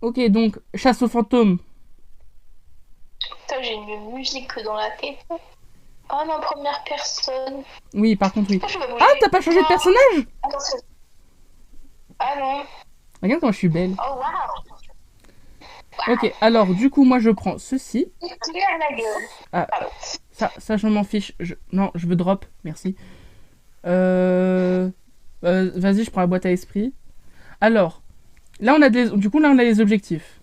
Ok, donc, chasse aux fantômes. Putain, j'ai une musique dans la tête. Oh non, première personne. Oui, par contre, oui. Putain, je vais bouger. Ah, t'as pas changé de personnage? Attends, ah non. Regarde comment je suis belle. Oh waouh. Ok, alors, du coup, moi, je prends ceci. Il claire la gueule. Ah, Pardon. ça, je m'en fiche. Non, je veux drop, merci. Vas-y, je prends la boîte à esprit. Alors, là, on a les objectifs.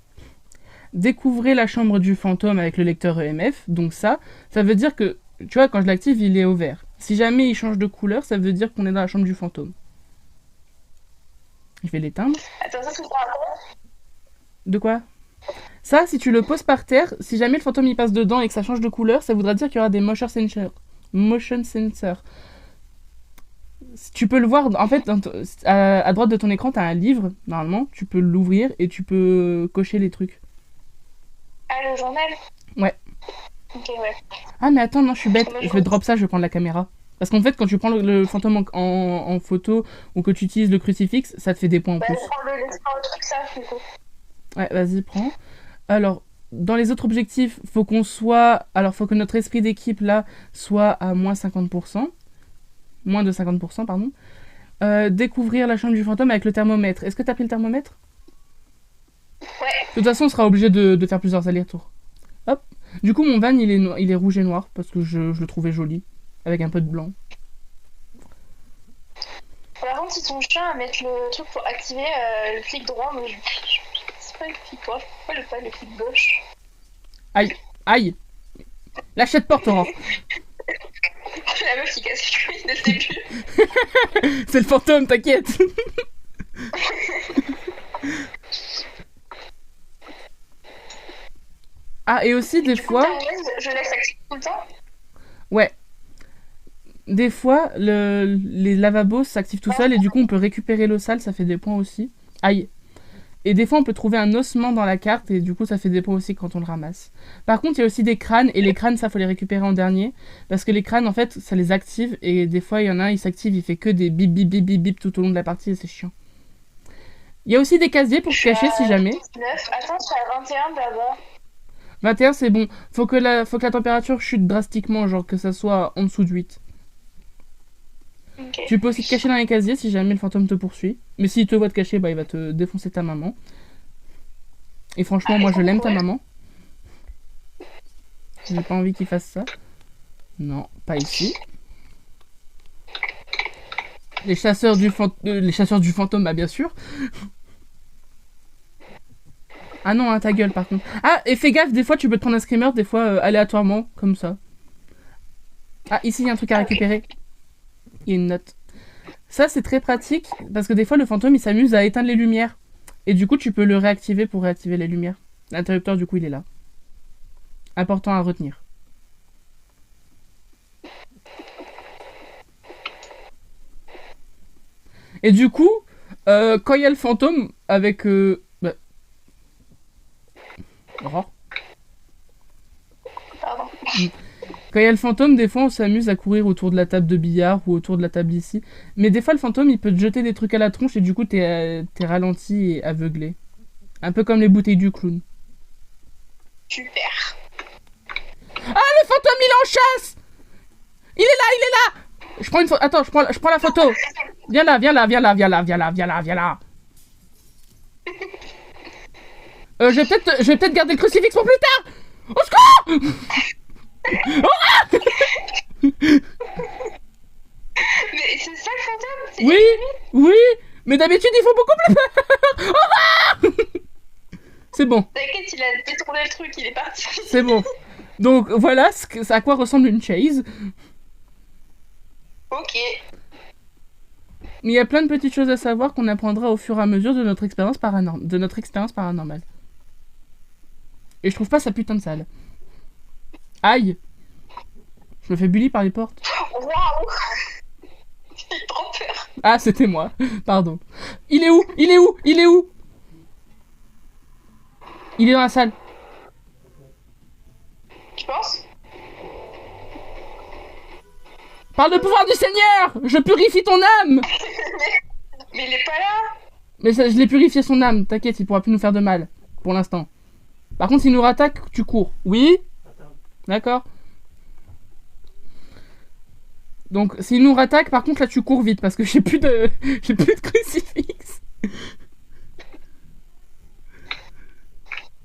Découvrez la chambre du fantôme avec le lecteur EMF. Donc ça veut dire que, tu vois, quand je l'active, il est au vert. Si jamais il change de couleur, ça veut dire qu'on est dans la chambre du fantôme. Je vais l'éteindre. Attends, ça c'est quoi? De quoi? Ça, si tu le poses par terre, si jamais le fantôme il passe dedans et que ça change de couleur, ça voudra dire qu'il y aura des motion sensors. Motion sensor. Tu peux le voir, en fait, à droite de ton écran, tu as un livre, normalement. Tu peux l'ouvrir et tu peux cocher les trucs. Ah, le journal? Ouais. Ok, ouais. Ah, mais attends, non, je suis bête. Je vais drop ça, je vais prendre la caméra. Parce qu'en fait, quand tu prends le fantôme en photo ou que tu utilises le crucifix, ça te fait des points en plus. Laisse prendre le truc, ça, du coup. Ouais, vas-y, prends. Alors, dans les autres objectifs, faut que notre esprit d'équipe, là, soit à moins 50%. Moins de 50%, pardon. Découvrir la chambre du fantôme avec le thermomètre. Est-ce que t'as pris le thermomètre? Ouais. De toute façon, on sera obligé de faire plusieurs allers-retours. Hop. Du coup, mon van, il est rouge et noir parce que je le trouvais joli. Avec un peu de blanc. Par contre, si ton chien à mettre le truc pour activer le clic droit, mais c'est pas le clic droit, pourquoi le clic gauche? Aïe. Aïe. Lâche cette porte, Aurore. La meuf qui casse les couilles dès le début. C'est le fantôme, t'inquiète. Ah, et aussi, des fois... Je laisse activer tout le temps. Ouais. Des fois, les lavabos s'activent tout seul et du coup, on peut récupérer l'eau sale, ça fait des points aussi. Aïe. Et des fois, on peut trouver un ossement dans la carte et du coup, ça fait des points aussi quand on le ramasse. Par contre, il y a aussi des crânes et les crânes, ça, faut les récupérer en dernier. Parce que les crânes, en fait, ça les active et des fois, il y en a un, il s'active, il fait que des bip bip bip bip bip tout au long de la partie et c'est chiant. Il y a aussi des casiers pour se cacher si jamais. 19. Attends, je suis à 21 d'abord. 21, c'est bon. Faut que la température chute drastiquement, genre que ça soit en dessous de 8. Okay. Tu peux aussi te cacher dans les casiers si jamais le fantôme te poursuit. Mais s'il te voit te cacher, bah il va te défoncer ta maman. Et franchement, moi je l'aime ta maman. J'ai pas envie qu'il fasse ça. Non, pas ici. Les chasseurs du fantôme, bah bien sûr. Ah non, hein, ta gueule par contre. Ah, et fais gaffe, des fois tu peux te prendre un screamer, des fois aléatoirement, comme ça. Ah, ici il y a un truc à récupérer. Il y a une note. Ça, c'est très pratique, parce que des fois, le fantôme, il s'amuse à éteindre les lumières. Et du coup, tu peux le réactiver pour réactiver les lumières. L'interrupteur, du coup, il est là. Important à retenir. Et du coup, quand il y a le fantôme, avec... Aurore. Pardon. Quand il y a le fantôme, des fois, on s'amuse à courir autour de la table de billard ou autour de la table ici. Mais des fois, le fantôme, il peut te jeter des trucs à la tronche et du coup, t'es ralenti et aveuglé. Un peu comme les bouteilles du clown. Super. Ah, le fantôme, il est en chasse! Il est là! Je prends une photo. Attends, je prends la photo. Viens là. Je vais peut-être garder le crucifix pour plus tard! Au secours! Mais c'est ça le fantôme? Oui, mais d'habitude ils font beaucoup plus peur. Au revoir. C'est bon. T'inquiète, il a détourné le truc, il est parti. C'est bon. Donc voilà à quoi ressemble une chase. Ok. Mais il y a plein de petites choses à savoir qu'on apprendra au fur et à mesure de notre expérience paranormale. Et je trouve pas ça putain de sale. Aïe. Je me fais bully par les portes. Waouh. J'ai trop peur. Ah, c'était moi. Pardon. Il est où? Il est dans la salle. Tu penses? Par le pouvoir du Seigneur, je purifie ton âme. Mais il est pas là. Mais ça, je l'ai purifié son âme, t'inquiète, il pourra plus nous faire de mal, pour l'instant. Par contre, s'il nous rattaque, tu cours. Oui? D'accord. Donc, s'il nous rattaque, par contre, là, tu cours vite, parce que j'ai plus de crucifix.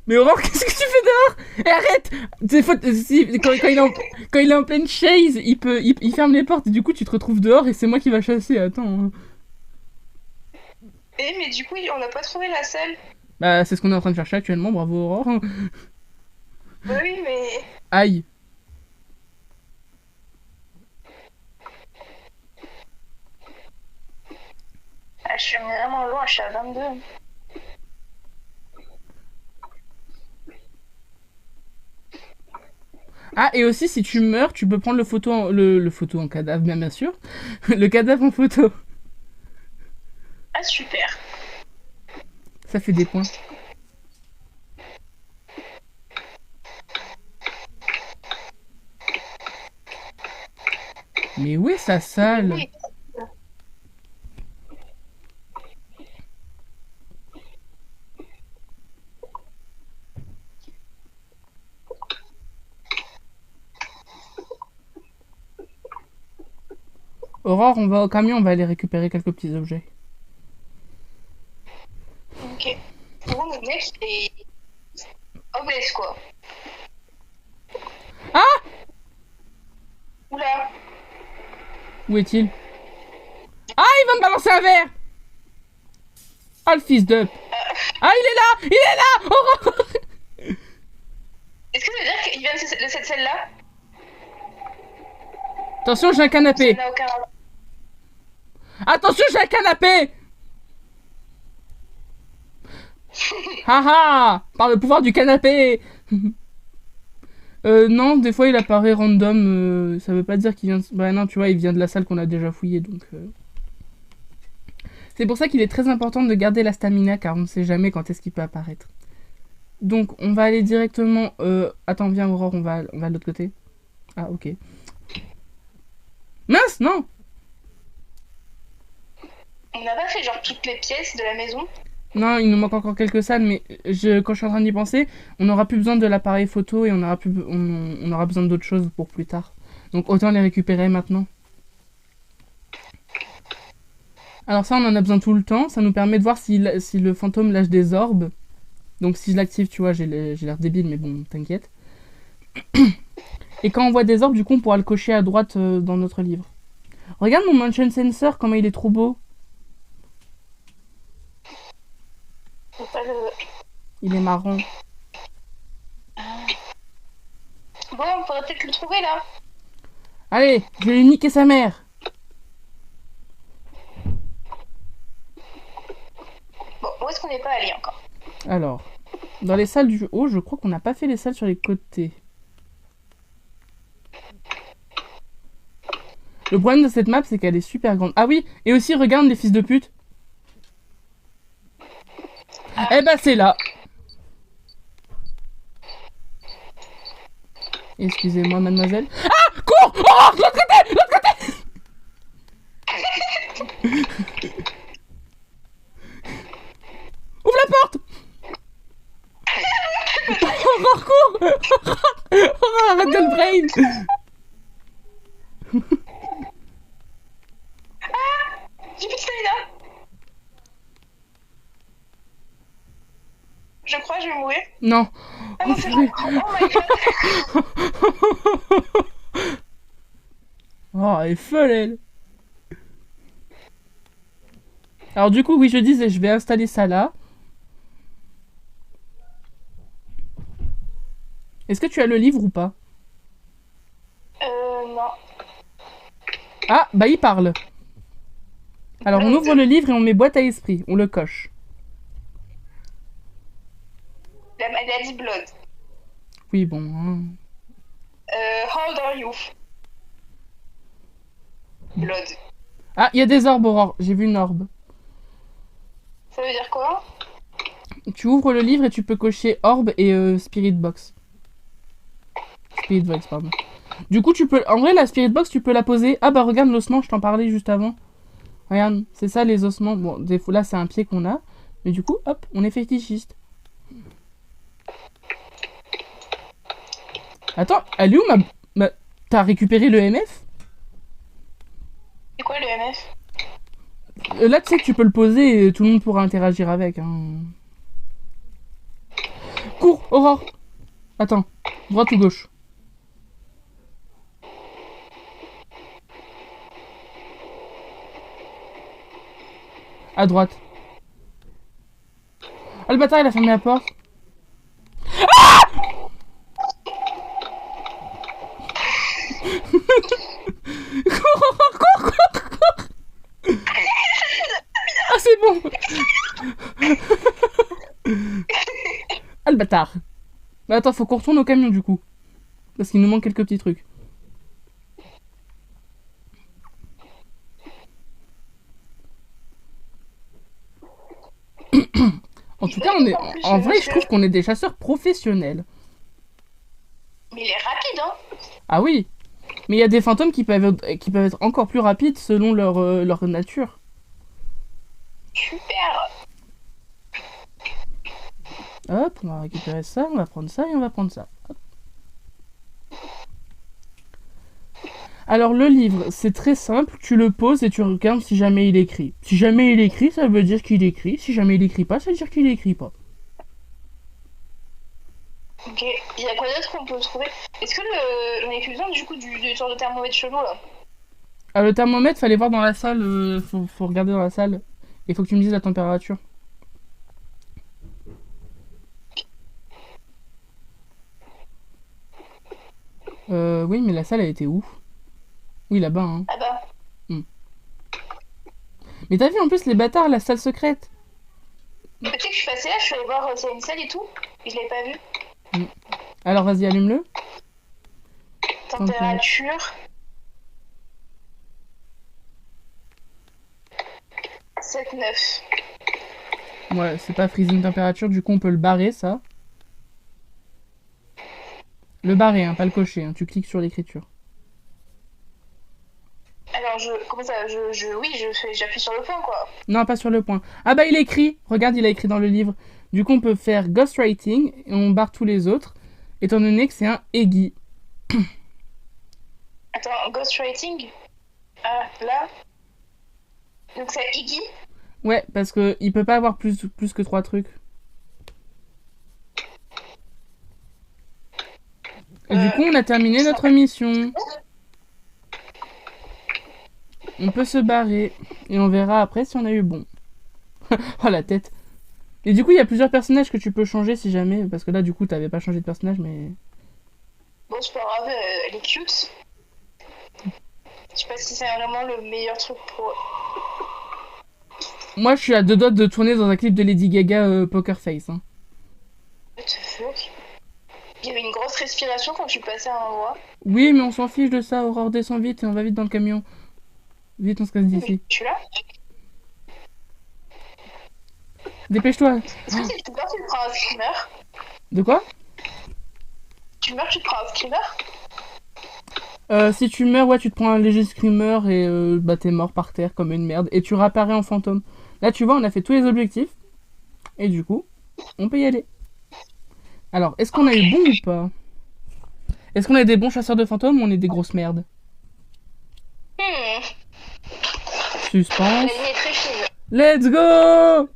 Mais Aurore, qu'est-ce que tu fais dehors? Et arrête! Quand il est en pleine chase, il ferme les portes, et du coup, tu te retrouves dehors, et c'est moi qui va chasser, attends. Eh, mais du coup, on n'a pas trouvé la salle. Bah, c'est ce qu'on est en train de chercher actuellement, bravo Aurore. Oui, mais... Aïe. Ah, je suis vraiment loin, je suis à 22. Ah, et aussi, si tu meurs, tu peux prendre le photo en cadavre, bien sûr. Le cadavre en photo. Ah, super. Ça fait des points. Mais où est sa salle? Oui. Aurore, on va au camion, on va aller récupérer quelques petits objets. Ok. Bon, le mec, il est... obèse, quoi. Ah! Oula. Où est-il? Ah, il va me balancer un verre! Ah, le fils de... Ah, il est là! Il est là! Aurore! Est-ce que ça veut dire qu'il vient de cette salle-là? Attention, j'ai un Ça canapé! n'a aucun rapport. Attention, j'ai un canapé! Haha! Par le pouvoir du canapé! Non, des fois il apparaît random, ça veut pas dire qu'il vient... Bah non, tu vois, il vient de la salle qu'on a déjà fouillée, donc... C'est pour ça qu'il est très important de garder la stamina, car on ne sait jamais quand est-ce qu'il peut apparaître. Donc, on va aller directement... Attends, viens Aurore, on va de l'autre côté. Ah, ok. Mince, non! On n'a pas fait genre toutes les pièces de la maison? Non, il nous manque encore quelques salles, mais quand je suis en train d'y penser, on n'aura plus besoin de l'appareil photo et on aura besoin d'autres choses pour plus tard. Donc autant les récupérer maintenant. Alors ça, on en a besoin tout le temps. Ça nous permet de voir si le fantôme lâche des orbes. Donc si je l'active, tu vois, j'ai l'air débile, mais bon, t'inquiète. Et quand on voit des orbes, du coup, on pourra le cocher à droite dans notre livre. Regarde mon motion sensor, comment il est trop beau. Il est marron. Bon, on pourrait peut-être le trouver là. Allez, je vais lui niquer sa mère. Bon, où est-ce qu'on n'est pas allé encore? Alors, dans les salles du haut, je crois qu'on n'a pas fait les salles sur les côtés. Le problème de cette map, c'est qu'elle est super grande. Ah oui, et aussi, regarde les fils de pute. Eh ben, c'est là. Excusez-moi, mademoiselle. Ah, cours! Oh, de l'autre côté! De l'autre côté! Ouvre la porte! Aurore, cours! Aurore, arrête de le brain! J'ai plus de stamina. Je crois que je vais mourir. Non. Ah non, c'est bon. Oh my god. Oh, elle est folle, elle. Alors du coup, oui, je disais, je vais installer ça là. Est-ce que tu as le livre ou pas? Non. Ah, bah il parle. Alors on ouvre le livre et on met boîte à esprit, on le coche. Elle a dit blood. Oui, bon. Hein. How old are you? Blood. Ah, il y a des orbes, Aurore. J'ai vu une orbe. Ça veut dire quoi? Tu ouvres le livre et tu peux cocher orbe et spirit box. Spirit box, pardon. Du coup, tu peux... En vrai, la Spirit Box, tu peux la poser... Ah bah regarde l'ossement, je t'en parlais juste avant. Regarde, c'est ça les ossements. Bon, des fois, là, c'est un pied qu'on a. Mais du coup, hop, on est fétichiste. Attends, elle est où T'as récupéré le MF? C'est quoi le MF? Là, tu sais que tu peux le poser et tout le monde pourra interagir avec. Hein. Cours, Aurore. Attends, droite ou gauche? À droite. Ah, le bâtard, il a fermé la porte. Ah cours, cours, cours, cours. Ah, c'est bon. Ah, le bâtard. Bah, attends, faut qu'on retourne au camion, du coup. Parce qu'il nous manque quelques petits trucs. En tout cas, en vrai, je trouve qu'on est des chasseurs professionnels. Mais il est rapide, hein. Ah oui. Mais il y a des fantômes qui peuvent être encore plus rapides selon leur nature. Super. Hop, on va récupérer ça, on va prendre ça et on va prendre ça. Hop. Alors le livre, c'est très simple, tu le poses et tu regardes si jamais il écrit. Si jamais il écrit, ça veut dire qu'il écrit. Si jamais il écrit pas, ça veut dire qu'il écrit pas. Ok, il y a quoi d'autre qu'on peut trouver? Est-ce que on a plus besoin du coup du genre de thermomètre chelou là? Ah, le thermomètre, fallait voir dans la salle, faut regarder dans la salle. Il faut que tu me dises la température. Oui, mais la salle, elle était où? Oui, là-bas, hein. Ah bah. Mais t'as vu, en plus, les bâtards, la salle secrète. Tu sais que je suis passée là, je suis allée voir s'il y a une salle et tout, et je l'avais pas vue. Alors, vas-y, allume-le. Température. 7-9. Ouais, c'est pas freezing température, du coup, on peut le barrer, ça. Le barrer, hein, pas le cocher, hein. Tu cliques sur l'écriture. Alors, comment ça, oui, j'appuie sur le point, quoi. Non, pas sur le point. Ah bah, il écrit. Regarde, il a écrit dans le livre. Du coup, on peut faire ghostwriting et on barre tous les autres, étant donné que c'est un Eggy. Attends, ghostwriting? Ah, là? Donc c'est Iggy? Ouais, parce que il peut pas avoir plus que 3 trucs. Et du coup, on a terminé notre mission. On peut se barrer. Et on verra après si on a eu bon. Oh, la tête. Et du coup, il y a plusieurs personnages que tu peux changer si jamais. Parce que là, du coup, t'avais pas changé de personnage, mais... Bon, c'est pas grave, elle est cute. Je sais pas si c'est vraiment le meilleur truc pour... Moi, je suis à 2 doigts de tourner dans un clip de Lady Gaga Poker Face. Hein. What the fuck? Il y avait une grosse respiration quand je suis passée à un endroit. Oui, mais on s'en fiche de ça. Aurore, descend vite et on va vite dans le camion. Vite, on se casse d'ici. Je suis là. Dépêche-toi. Est-ce que si tu meurs, tu te prends un screamer? De quoi? Tu meurs, tu te prends un screamer? Si tu meurs, ouais, tu te prends un léger screamer et bah t'es mort par terre comme une merde. Et tu réapparais en fantôme. Là, tu vois, on a fait tous les objectifs. Et du coup, on peut y aller. Alors, est-ce qu'on a eu bon ou pas? Est-ce qu'on est des bons chasseurs de fantômes ou on est des grosses merdes? Suspense. La ligne est très fine. Let's go!